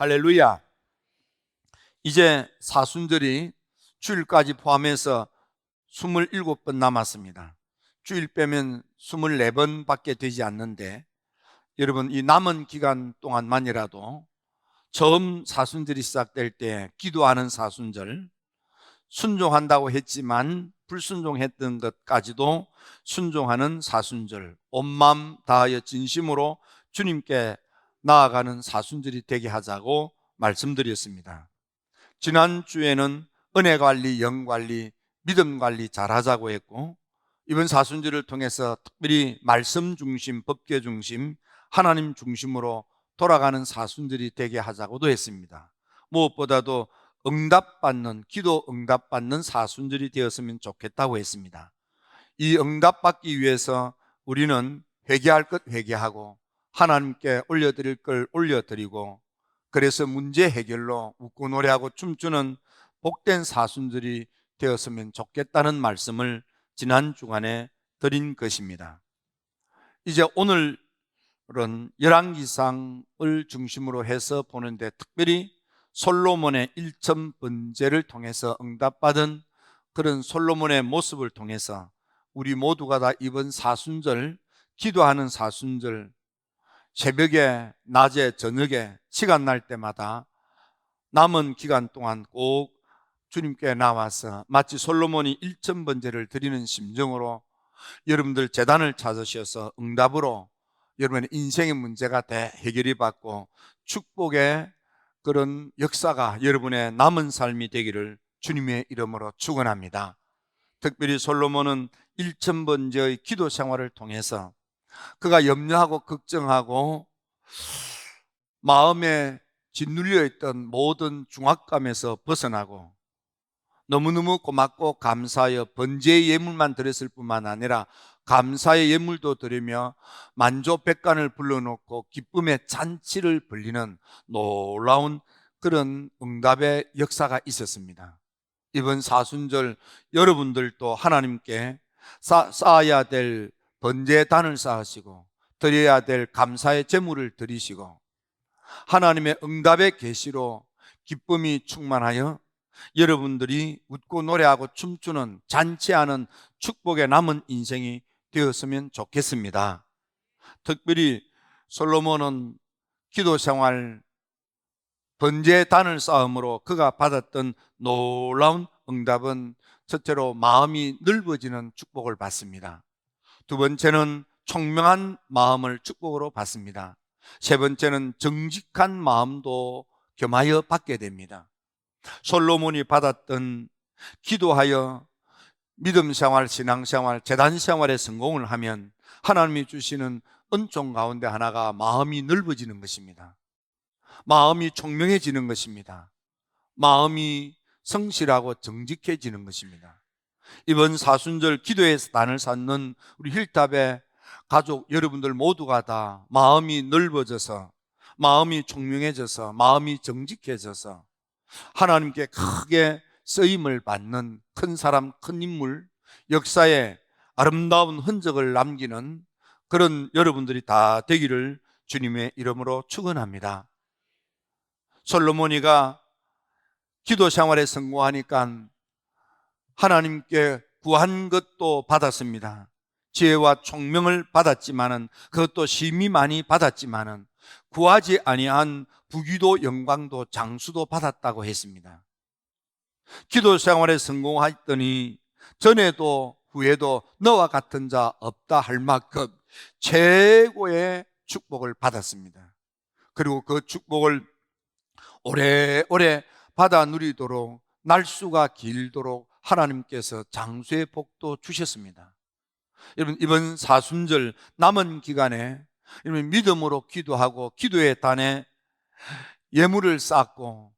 할렐루야. 이제 사순절이 주일까지 포함해서 27번 남았습니다. 주일 빼면 24번 밖에 되지 않는데, 여러분, 이 남은 기간 동안만이라도 처음 사순절이 시작될 때 기도하는 사순절, 순종한다고 했지만 불순종했던 것까지도 순종하는 사순절, 온 마음 다하여 진심으로 주님께 나아가는 사순절이 되게 하자고 말씀드렸습니다. 지난주에는 은혜 관리, 영 관리, 믿음 관리 잘하자고 했고, 이번 사순절을 통해서 특별히 말씀 중심, 법궤 중심, 하나님 중심으로 돌아가는 사순절이 되게 하자고도 했습니다. 무엇보다도 기도 응답받는 사순절이 되었으면 좋겠다고 했습니다. 이 응답받기 위해서 우리는 회개할 것 회개하고 하나님께 올려드릴 걸 올려드리고, 그래서 문제 해결로 웃고 노래하고 춤추는 복된 사순절이 되었으면 좋겠다는 말씀을 지난 주간에 드린 것입니다. 이제 오늘은 열왕기상을 중심으로 해서 보는데, 특별히 솔로몬의 1000번제를 통해서 응답받은 그런 솔로몬의 모습을 통해서 우리 모두가 다 이번 사순절, 기도하는 사순절, 새벽에, 낮에, 저녁에 시간 날 때마다 남은 기간 동안 꼭 주님께 나와서 마치 솔로몬이 1000번제를 드리는 심정으로 여러분들 제단을 찾으셔서 응답으로 여러분의 인생의 문제가 해결이 받고 축복의 그런 역사가 여러분의 남은 삶이 되기를 주님의 이름으로 축원합니다. 특별히 솔로몬은 1000번제의 기도 생활을 통해서 그가 염려하고 걱정하고 마음에 짓눌려 있던 모든 중압감에서 벗어나고 너무너무 고맙고 감사하여 번제의 예물만 드렸을 뿐만 아니라 감사의 예물도 드리며 만조백관을 불러놓고 기쁨의 잔치를 벌리는 놀라운 그런 응답의 역사가 있었습니다. 이번 사순절 여러분들도 하나님께 쌓아야 될 번제단을 쌓으시고 드려야 될 감사의 제물을 드리시고 하나님의 응답의 계시로 기쁨이 충만하여 여러분들이 웃고 노래하고 춤추는 잔치하는 축복의 남은 인생이 되었으면 좋겠습니다. 특별히 솔로몬은 기도생활 번제단을 쌓음으로 그가 받았던 놀라운 응답은 첫째로 마음이 넓어지는 축복을 받습니다. 두 번째는 총명한 마음을 축복으로 받습니다. 세 번째는 정직한 마음도 겸하여 받게 됩니다. 솔로몬이 받았던 기도하여 믿음 생활, 신앙 생활, 재단 생활에 성공을 하면 하나님이 주시는 은총 가운데 하나가 마음이 넓어지는 것입니다. 마음이 총명해지는 것입니다. 마음이 성실하고 정직해지는 것입니다. 이번 사순절 기도의 단을 쌓는 우리 힐탑의 가족 여러분들 모두가 다 마음이 넓어져서, 마음이 총명해져서, 마음이 정직해져서 하나님께 크게 쓰임을 받는 큰 사람, 큰 인물, 역사에 아름다운 흔적을 남기는 그런 여러분들이 다 되기를 주님의 이름으로 축원합니다. 솔로몬이가 기도 생활에 성공하니까 하나님께 구한 것도 받았습니다. 지혜와 총명을 받았지만은, 그것도 심히 많이 받았지만은 구하지 아니한 부귀도 영광도 장수도 받았다고 했습니다. 기도 생활에 성공했더니 전에도 후에도 너와 같은 자 없다 할 만큼 최고의 축복을 받았습니다. 그리고 그 축복을 오래오래 받아 누리도록, 날수가 길도록 하나님께서 장수의 복도 주셨습니다. 여러분, 이번 사순절 남은 기간에 여러분 믿음으로 기도하고 기도의 단에 예물을 쌓고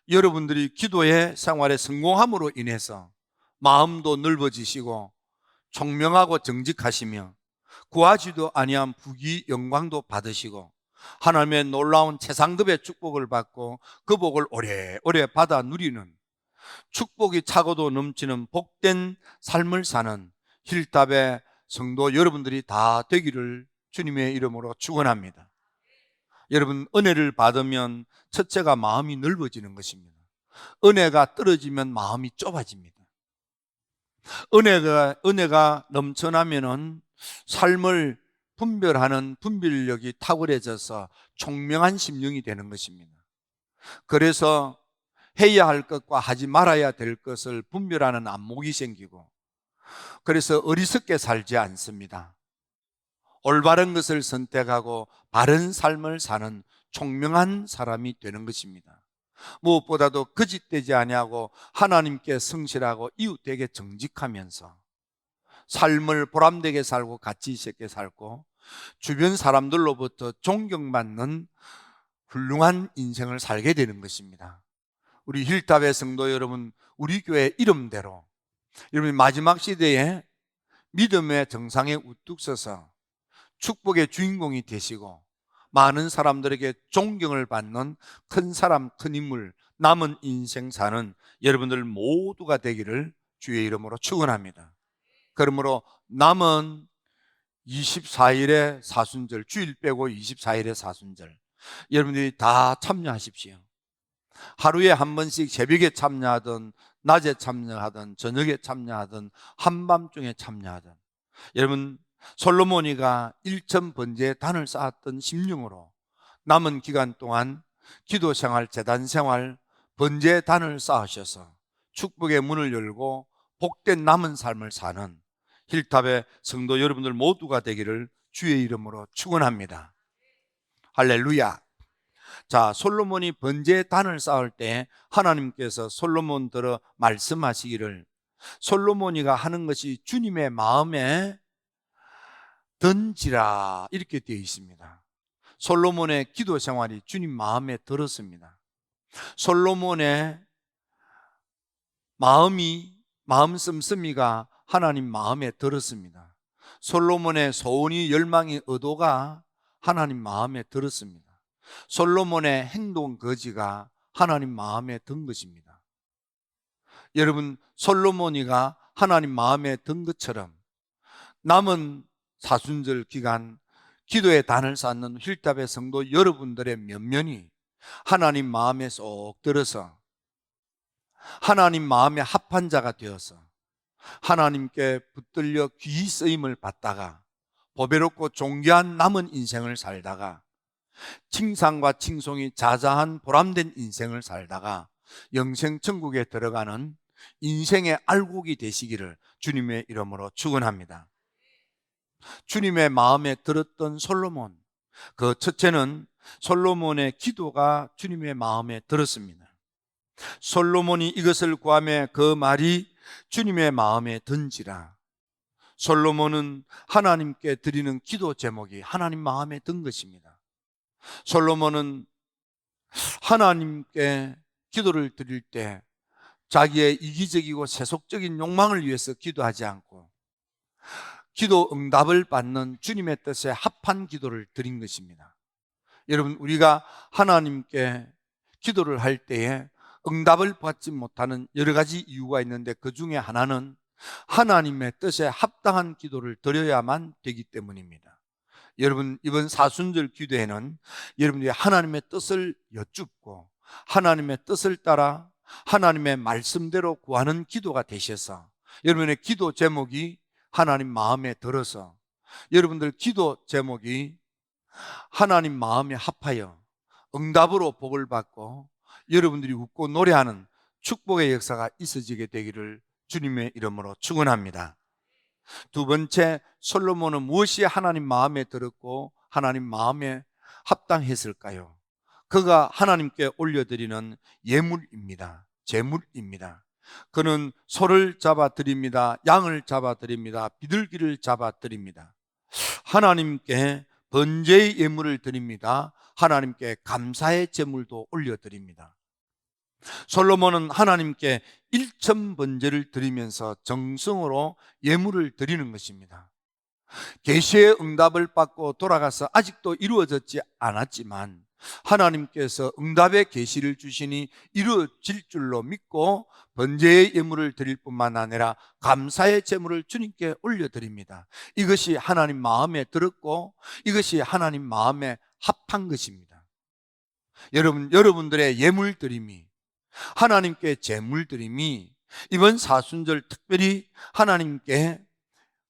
여러분들이 기도의 생활에 성공함으로 인해서 마음도 넓어지시고 총명하고 정직하시며 구하지도 아니한 부귀 영광도 받으시고 하나님의 놀라운 최상급의 축복을 받고 그 복을 오래오래 받아 누리는 축복이 차고도 넘치는 복된 삶을 사는 힐탑의 성도 여러분들이 다 되기를 주님의 이름으로 축원합니다. 여러분, 은혜를 받으면 첫째가 마음이 넓어지는 것입니다. 은혜가 떨어지면 마음이 좁아집니다. 은혜가 넘쳐나면은 삶을 분별하는 분별력이 탁월해져서 총명한 심령이 되는 것입니다. 그래서 해야 할 것과 하지 말아야 될 것을 분별하는 안목이 생기고, 그래서 어리석게 살지 않습니다. 올바른 것을 선택하고 바른 삶을 사는 총명한 사람이 되는 것입니다. 무엇보다도 거짓되지 아니하고 하나님께 성실하고 이웃에게 정직하면서 삶을 보람되게 살고 가치 있게 살고 주변 사람들로부터 존경받는 훌륭한 인생을 살게 되는 것입니다. 우리 힐탑의 성도 여러분, 우리 교회 이름대로 여러분 마지막 시대에 믿음의 정상에 우뚝 서서 축복의 주인공이 되시고 많은 사람들에게 존경을 받는 큰 사람, 큰 인물, 남은 인생 사는 여러분들 모두가 되기를 주의 이름으로 축원합니다. 그러므로 남은 24일의 사순절, 주일 빼고 24일의 사순절, 여러분들이 다 참여하십시오. 하루에 한 번씩 새벽에 참여하든 낮에 참여하든 저녁에 참여하든 한밤중에 참여하든, 여러분 솔로몬이가 1,000번제의 단을 쌓았던 심령으로 남은 기간 동안 기도생활, 재단생활, 번제의 단을 쌓으셔서 축복의 문을 열고 복된 남은 삶을 사는 힐탑의 성도 여러분들 모두가 되기를 주의 이름으로 축원합니다. 할렐루야. 자, 솔로몬이 번제의 단을 쌓을 때 하나님께서 솔로몬들어 말씀하시기를, 솔로몬이가 하는 것이 주님의 마음에 든지라 이렇게 되어 있습니다. 솔로몬의 기도 생활이 주님 마음에 들었습니다. 솔로몬의 마음 씀씀이가 하나님 마음에 들었습니다. 솔로몬의 소원이, 열망이, 의도가 하나님 마음에 들었습니다. 솔로몬의 행동 거지가 하나님 마음에 든 것입니다. 여러분, 솔로몬이가 하나님 마음에 든 것처럼 남은 사순절 기간 기도의 단을 쌓는 힐탑의 성도 여러분들의 면면이 하나님 마음에 쏙 들어서 하나님 마음에 합한 자가 되어서 하나님께 붙들려 귀히 쓰임을 받다가 보배롭고 존귀한 남은 인생을 살다가 칭찬과 칭송이 자자한 보람된 인생을 살다가 영생 천국에 들어가는 인생의 알곡이 되시기를 주님의 이름으로 축원합니다. 주님의 마음에 들었던 솔로몬, 그 첫째는 솔로몬의 기도가 주님의 마음에 들었습니다. 솔로몬이 이것을 구하며 그 말이 주님의 마음에 든지라. 솔로몬은 하나님께 드리는 기도 제목이 하나님 마음에 든 것입니다. 솔로몬은 하나님께 기도를 드릴 때 자기의 이기적이고 세속적인 욕망을 위해서 기도하지 않고 기도 응답을 받는 주님의 뜻에 합한 기도를 드린 것입니다. 여러분, 우리가 하나님께 기도를 할 때에 응답을 받지 못하는 여러 가지 이유가 있는데 그 중에 하나는 하나님의 뜻에 합당한 기도를 드려야만 되기 때문입니다. 여러분, 이번 사순절 기도에는 여러분들이 하나님의 뜻을 여쭙고 하나님의 뜻을 따라 하나님의 말씀대로 구하는 기도가 되셔서 여러분의 기도 제목이 하나님 마음에 들어서 여러분들 기도 제목이 하나님 마음에 합하여 응답으로 복을 받고 여러분들이 웃고 노래하는 축복의 역사가 있어지게 되기를 주님의 이름으로 축원합니다. 두 번째, 솔로몬은 무엇이 하나님 마음에 들었고 하나님 마음에 합당했을까요? 그가 하나님께 올려드리는 예물입니다. 제물입니다. 그는 소를 잡아 드립니다. 양을 잡아 드립니다. 비둘기를 잡아 드립니다. 하나님께 번제의 예물을 드립니다. 하나님께 감사의 제물도 올려드립니다. 솔로몬은 하나님께 1,000번제를 드리면서 정성으로 예물을 드리는 것입니다. 계시의 응답을 받고 돌아가서 아직도 이루어졌지 않았지만 하나님께서 응답의 계시를 주시니 이루어질 줄로 믿고 번제의 예물을 드릴 뿐만 아니라 감사의 제물을 주님께 올려드립니다. 이것이 하나님 마음에 들었고 이것이 하나님 마음에 합한 것입니다. 여러분들의 예물 드림이, 하나님께 제물 드림이 이번 사순절 특별히 하나님께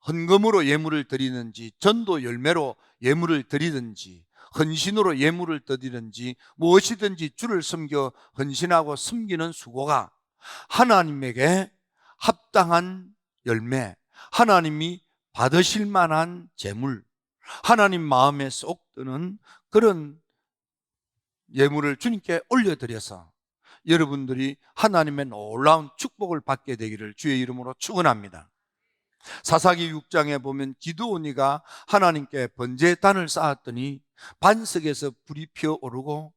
헌금으로 예물을 드리든지, 전도 열매로 예물을 드리든지, 헌신으로 예물을 드리든지, 무엇이든지 주를 섬겨 헌신하고 섬기는 수고가 하나님에게 합당한 열매, 하나님이 받으실 만한 제물, 하나님 마음에 쏙 드는 그런 예물을 주님께 올려드려서 여러분들이 하나님의 놀라운 축복을 받게 되기를 주의 이름으로 축원합니다. 사사기 6장에 보면 기드온이가 하나님께 번제단을 쌓았더니 반석에서 불이 피어오르고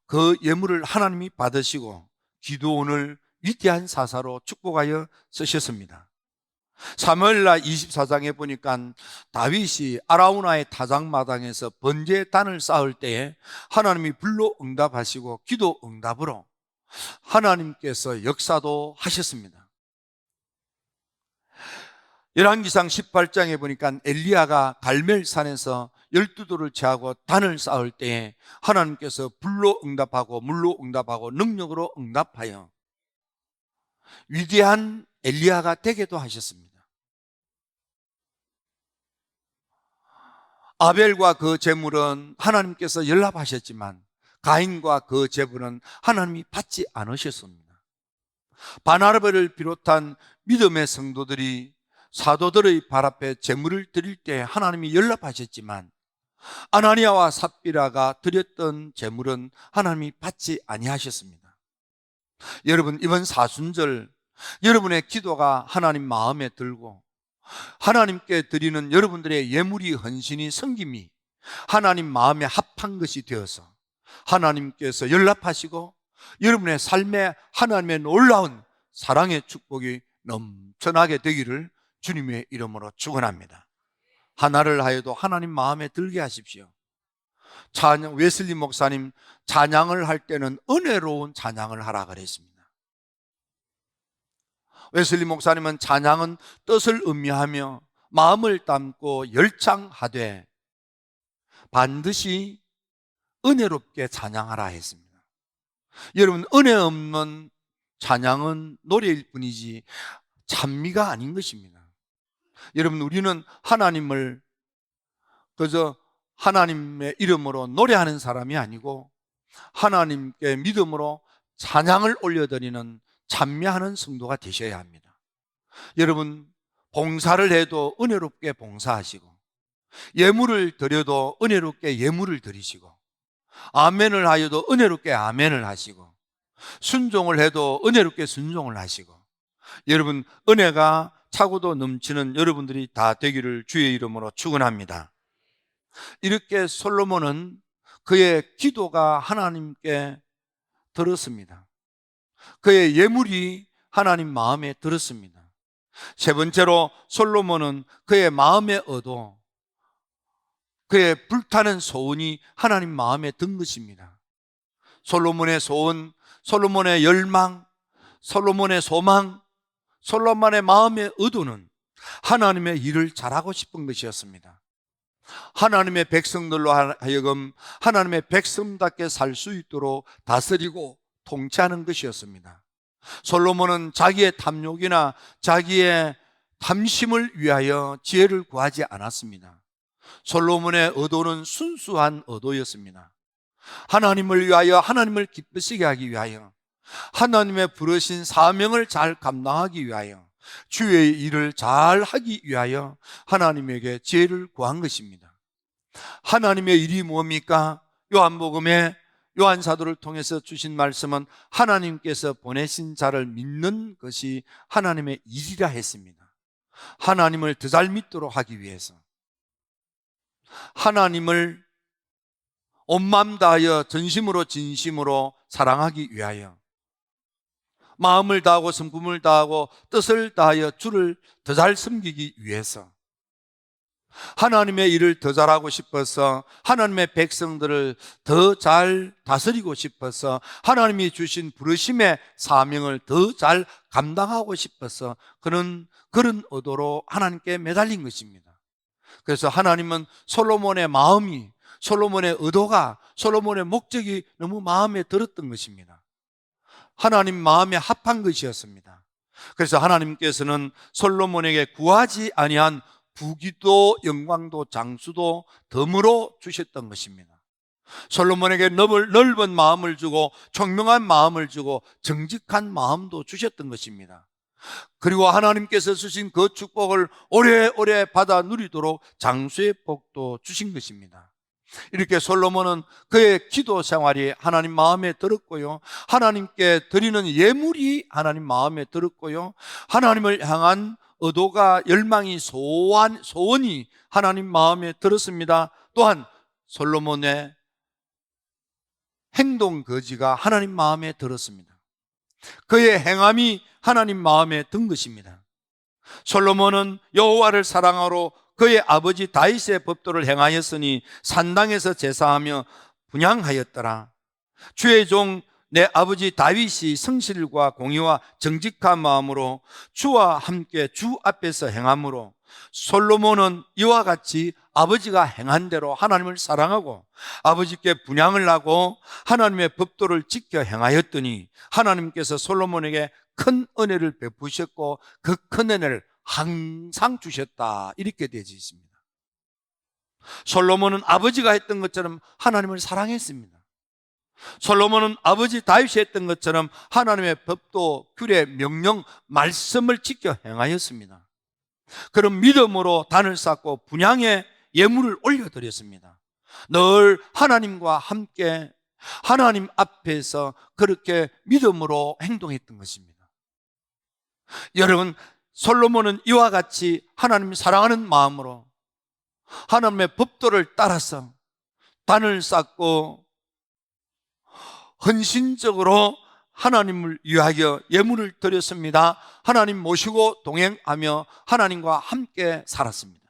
그 예물을 하나님이 받으시고 기드온을 위대한 사사로 축복하여 쓰셨습니다. 사무엘하 24장에 보니까 다윗이 아라우나의 타작마당에서 번제단을 쌓을 때에 하나님이 불로 응답하시고 기도 응답으로 하나님께서 역사도 하셨습니다. 열왕기상 18장에 보니까 엘리야가 갈멜산에서 12돌을 제하고 단을 쌓을 때에 하나님께서 불로 응답하고 물로 응답하고 능력으로 응답하여 위대한 엘리야가 되게도 하셨습니다. 아벨과 그 제물은 하나님께서 연락하셨지만 가인과 그 제물은 하나님이 받지 않으셨습니다. 바나바를 비롯한 믿음의 성도들이 사도들의 발 앞에 제물을 드릴 때 하나님이 연락하셨지만 아나니아와 삽비라가 드렸던 제물은 하나님이 받지 아니하셨습니다. 여러분, 이번 사순절 여러분의 기도가 하나님 마음에 들고 하나님께 드리는 여러분들의 예물이, 헌신이, 섬김이 하나님 마음에 합한 것이 되어서 하나님께서 연락하시고 여러분의 삶에 하나님의 놀라운 사랑의 축복이 넘쳐나게 되기를 주님의 이름으로 축원합니다. 하나를 하여도 하나님 마음에 들게 하십시오. 찬양, 웨슬리 목사님 찬양을 할 때는 은혜로운 찬양을 하라 그랬습니다. 웨슬리 목사님은 찬양은 뜻을 의미하며 마음을 담고 열창하되 반드시 은혜롭게 찬양하라 했습니다. 여러분, 은혜 없는 찬양은 노래일 뿐이지 찬미가 아닌 것입니다. 여러분, 우리는 하나님을 그저 하나님의 이름으로 노래하는 사람이 아니고 하나님께 믿음으로 찬양을 올려드리는 찬미하는 성도가 되셔야 합니다. 여러분, 봉사를 해도 은혜롭게 봉사하시고 예물을 드려도 은혜롭게 예물을 드리시고 아멘을 하여도 은혜롭게 아멘을 하시고 순종을 해도 은혜롭게 순종을 하시고 여러분, 은혜가 차고도 넘치는 여러분들이 다 되기를 주의 이름으로 축원합니다. 이렇게 솔로몬은 그의 기도가 하나님께 들었습니다. 그의 예물이 하나님 마음에 들었습니다. 세 번째로 솔로몬은 그의 마음에 얻어 그의 불타는 소원이 하나님 마음에 든 것입니다. 솔로몬의 소원, 솔로몬의 열망, 솔로몬의 소망, 솔로몬의 마음의 의도는 하나님의 일을 잘하고 싶은 것이었습니다. 하나님의 백성들로 하여금 하나님의 백성답게 살 수 있도록 다스리고 통치하는 것이었습니다. 솔로몬은 자기의 탐욕이나 자기의 탐심을 위하여 지혜를 구하지 않았습니다. 솔로몬의 의도는 순수한 의도였습니다. 하나님을 위하여, 하나님을 기쁘시게 하기 위하여, 하나님의 부르신 사명을 잘 감당하기 위하여, 주의 일을 잘 하기 위하여 하나님에게 지혜를 구한 것입니다. 하나님의 일이 뭡니까? 요한복음에 요한 사도를 통해서 주신 말씀은 하나님께서 보내신 자를 믿는 것이 하나님의 일이라 했습니다. 하나님을 더 잘 믿도록 하기 위해서, 하나님을 온 마음 다하여 전심으로 진심으로 사랑하기 위하여, 마음을 다하고 성품을 다하고 뜻을 다하여 주를 더 잘 섬기기 위해서, 하나님의 일을 더 잘하고 싶어서, 하나님의 백성들을 더 잘 다스리고 싶어서, 하나님이 주신 부르심의 사명을 더 잘 감당하고 싶어서 그런 의도로 하나님께 매달린 것입니다. 그래서 하나님은 솔로몬의 마음이 솔로몬의 의도가, 솔로몬의 목적이 너무 마음에 들었던 것입니다. 하나님 마음에 합한 것이었습니다. 그래서 하나님께서는 솔로몬에게 구하지 아니한 부귀도 영광도 장수도 덤으로 주셨던 것입니다. 솔로몬에게 넓은 마음을 주고 총명한 마음을 주고 정직한 마음도 주셨던 것입니다. 그리고 하나님께서 주신 그 축복을 오래오래 받아 누리도록 장수의 복도 주신 것입니다. 이렇게 솔로몬은 그의 기도 생활이 하나님 마음에 들었고요, 하나님께 드리는 예물이 하나님 마음에 들었고요, 하나님을 향한 의도가, 열망이, 소원이 하나님 마음에 들었습니다. 또한 솔로몬의 행동 거지가 하나님 마음에 들었습니다. 그의 행함이 하나님 마음에 든 것입니다. 솔로몬은 여호와를 사랑하러 그의 아버지 다윗의 법도를 행하였으니 산당에서 제사하며 분향하였더라. 주의 종 내 아버지 다윗이 성실과 공의와 정직한 마음으로 주와 함께 주 앞에서 행함으로 솔로몬은 이와 같이 아버지가 행한 대로 하나님을 사랑하고 아버지께 분향을 하고 하나님의 법도를 지켜 행하였더니 하나님께서 솔로몬에게 큰 은혜를 베푸셨고 그 큰 은혜를 항상 주셨다, 이렇게 되어 있습니다. 솔로몬은 아버지가 했던 것처럼 하나님을 사랑했습니다. 솔로몬은 아버지 다윗이 했던 것처럼 하나님의 법도, 규례, 명령, 말씀을 지켜 행하였습니다. 그런 믿음으로 단을 쌓고 분향의 예물을 올려드렸습니다. 늘 하나님과 함께 하나님 앞에서 그렇게 믿음으로 행동했던 것입니다. 여러분, 솔로몬은 이와 같이 하나님 사랑하는 마음으로 하나님의 법도를 따라서 단을 쌓고 헌신적으로 하나님을 위하여 예물을 드렸습니다. 하나님 모시고 동행하며 하나님과 함께 살았습니다.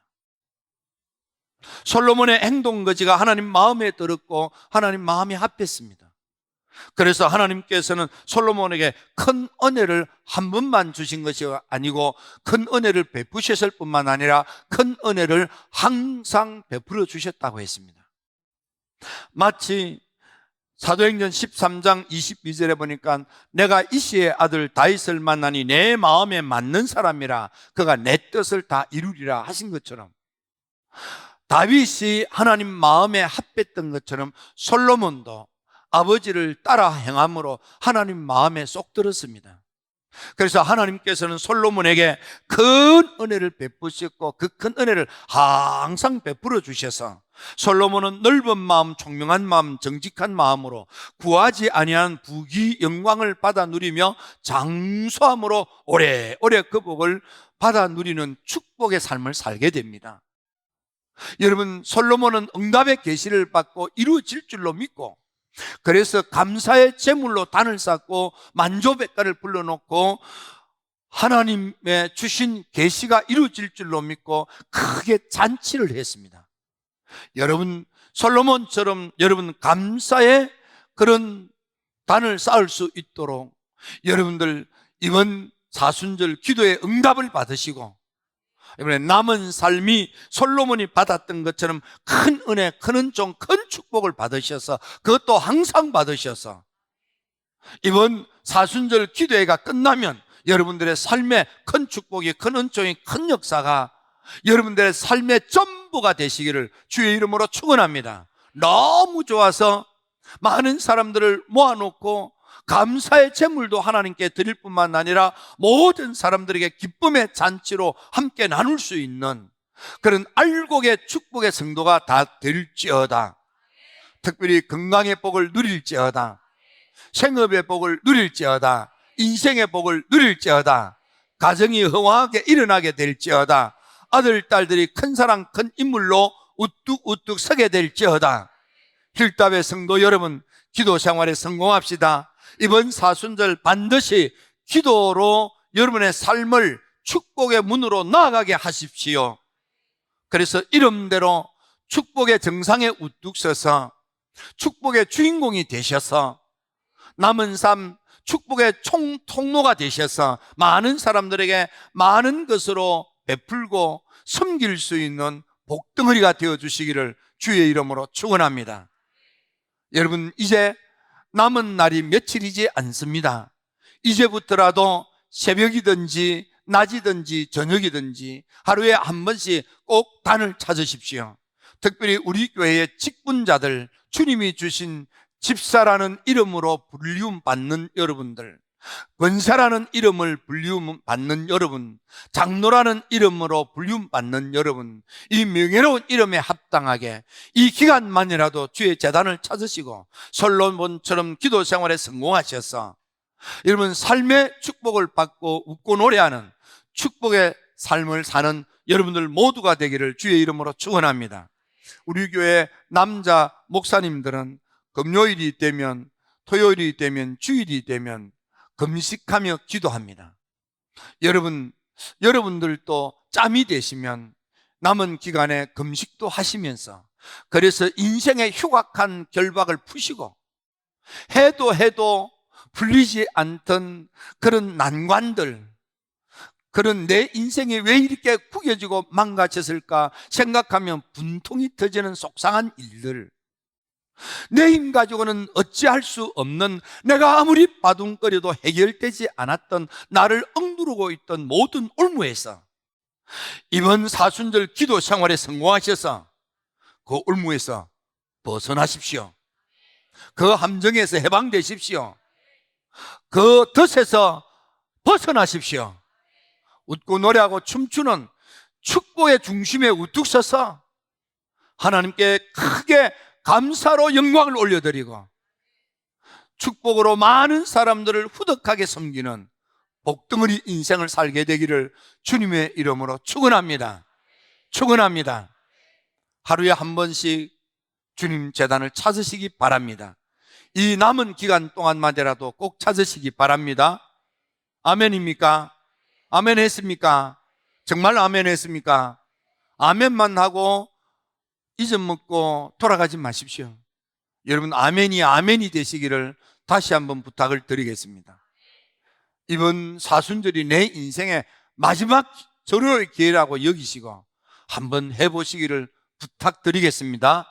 솔로몬의 행동거지가 하나님 마음에 들었고 하나님 마음에 합했습니다. 그래서 하나님께서는 솔로몬에게 큰 은혜를 한 번만 주신 것이 아니고 큰 은혜를 베푸셨을 뿐만 아니라 큰 은혜를 항상 베풀어 주셨다고 했습니다. 마치 사도행전 13장 22절에 보니까 내가 이시의 아들 다윗을 만나니 내 마음에 맞는 사람이라 그가 내 뜻을 다 이루리라 하신 것처럼, 다윗이 하나님 마음에 합했던 것처럼 솔로몬도 아버지를 따라 행함으로 하나님 마음에 쏙 들었습니다. 그래서 하나님께서는 솔로몬에게 큰 은혜를 베푸셨고 그 큰 은혜를 항상 베풀어 주셔서 솔로몬은 넓은 마음, 총명한 마음, 정직한 마음으로 구하지 아니한 부귀 영광을 받아 누리며 장수함으로 오래오래 그 복을 받아 누리는 축복의 삶을 살게 됩니다. 여러분, 솔로몬은 응답의 계시를 받고 이루어질 줄로 믿고, 그래서 감사의 제물로 단을 쌓고 만조백가를 불러놓고 하나님의 주신 계시가 이루어질 줄로 믿고 크게 잔치를 했습니다. 여러분, 솔로몬처럼 여러분 감사의 그런 단을 쌓을 수 있도록 여러분들 이번 사순절 기도의 응답을 받으시고 이번에 남은 삶이 솔로몬이 받았던 것처럼 큰 은혜, 큰 은총, 큰 축복을 받으셔서 그것도 항상 받으셔서 이번 사순절 기도회가 끝나면 여러분들의 삶에 큰 축복이, 큰 은총이, 큰 역사가 여러분들의 삶의 전부가 되시기를 주의 이름으로 축원합니다. 너무 좋아서 많은 사람들을 모아놓고 감사의 제물도 하나님께 드릴 뿐만 아니라 모든 사람들에게 기쁨의 잔치로 함께 나눌 수 있는 그런 알곡의 축복의 성도가 다 될지어다. 특별히 건강의 복을 누릴지어다, 생업의 복을 누릴지어다, 인생의 복을 누릴지어다, 가정이 흥황하게 일어나게 될지어다, 아들, 딸들이 큰 사랑, 큰 인물로 우뚝우뚝 서게 될지어다. 힐답의 성도 여러분, 기도 생활에 성공합시다. 이번 사순절 반드시 기도로 여러분의 삶을 축복의 문으로 나아가게 하십시오. 그래서 이름대로 축복의 정상에 우뚝 서서 축복의 주인공이 되셔서 남은 삶 축복의 통로가 되셔서 많은 사람들에게 많은 것으로 베풀고 섬길 수 있는 복덩어리가 되어주시기를 주의 이름으로 축원합니다. 여러분, 이제 남은 날이 며칠이지 않습니다. 이제부터라도 새벽이든지 낮이든지 저녁이든지 하루에 한 번씩 꼭 단을 찾으십시오. 특별히 우리 교회의 직분자들, 주님이 주신 집사라는 이름으로 불리움 받는 여러분들, 권사라는 이름을 불리움 받는 여러분, 장로라는 이름으로 불리움 받는 여러분, 이 명예로운 이름에 합당하게 이 기간만이라도 주의 제단을 찾으시고 솔로몬처럼 기도 생활에 성공하셔서 여러분 삶의 축복을 받고 웃고 노래하는 축복의 삶을 사는 여러분들 모두가 되기를 주의 이름으로 축원합니다. 우리 교회 남자 목사님들은 금요일이 되면, 토요일이 되면, 주일이 되면 금식하며 기도합니다. 여러분들도 짬이 되시면 남은 기간에 금식도 하시면서, 그래서 인생의 흉악한 결박을 푸시고 해도 풀리지 않던 그런 난관들, 그런 내 인생이 왜 이렇게 구겨지고 망가졌을까 생각하면 분통이 터지는 속상한 일들, 내 힘 가지고는 어찌할 수 없는, 내가 아무리 바둥거려도 해결되지 않았던, 나를 억누르고 있던 모든 올무에서 이번 사순절 기도 생활에 성공하셔서 그 올무에서 벗어나십시오. 그 함정에서 해방되십시오. 그 덫에서 벗어나십시오. 웃고 노래하고 춤추는 축복의 중심에 우뚝 서서 하나님께 크게 감사로 영광을 올려드리고 축복으로 많은 사람들을 후덕하게 섬기는 복덩어리 인생을 살게 되기를 주님의 이름으로 축원합니다. 축원합니다. 하루에 한 번씩 주님 제단을 찾으시기 바랍니다. 이 남은 기간 동안만이라도 꼭 찾으시기 바랍니다. 아멘입니까? 아멘 했습니까? 정말 아멘 했습니까? 아멘만 하고 잊어먹고 돌아가지 마십시오. 여러분, 아멘이 되시기를 다시 한번 부탁을 드리겠습니다. 이번 사순절이 내 인생의 마지막 절호의 기회라고 여기시고 한번 해보시기를 부탁드리겠습니다.